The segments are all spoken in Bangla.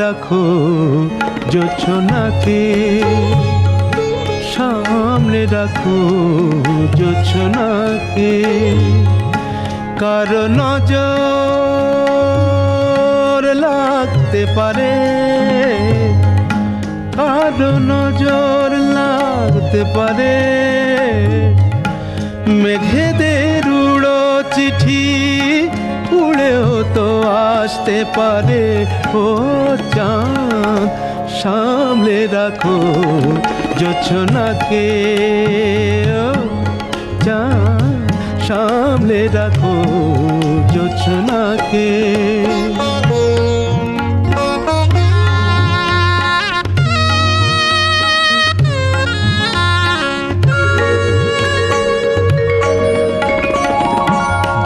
রাখো জোছনাকে, সামলে রাখো জোছনাকে। কারো নজর লাগতে পারে, কারো নজর লাগতে পারে। মেঘেদের উড়ো চিঠি উড়েও তো আসতে পারে। ও চাঁদ সামলে রাখো জোছনাকে, ও চাঁদ সামলে রাখো জোছনাকে।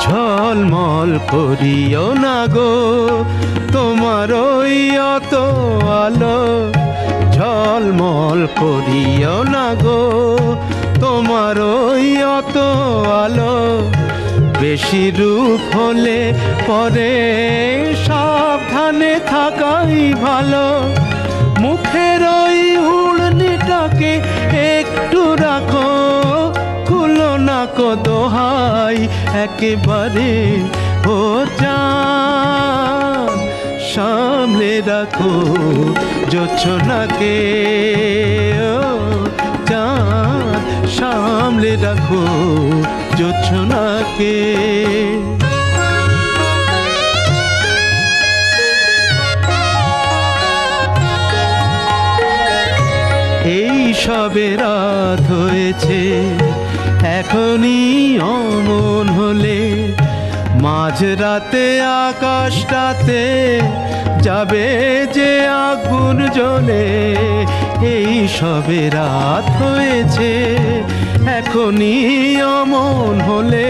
ঝলমল করিও না গো তোমার ওই অত আলো, ঝলমল করিও না গো তোমার ওই অত আলো। বেশি রূপ হলে পরে সাবধানে থাকাই ভালো। মুখের ওই উড়নিটাকে একটু রাখো, খুলো না কো দোহাই একেবারে। ও চাঁদ সামলে রাখো জোছনাকে, ও চাঁদ সামলে রাখো জোছনাকে। এই সবে রাত হয়েছে, এখনই অমন হলে মাঝরাতে আকাশটাতে যাবে যে আগুন জ্বলে। এই সবে রাত হয়েছে, এখনই অমন হলে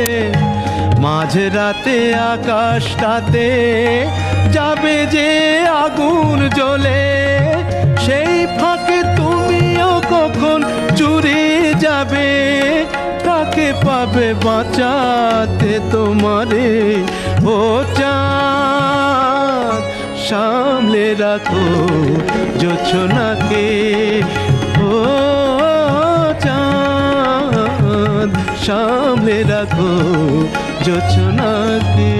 মাঝরাতে আকাশটাতে যাবে যে আগুন জ্বলে। সেই ফাঁকে তুমিও কখন চুরি যাবে, কাকে পাবে বাঁচাতে তোমারে। ও চাঁদ সামলে রাখো জোছনাকে, ও চাঁদ সামলে রাখো জোছনাকে।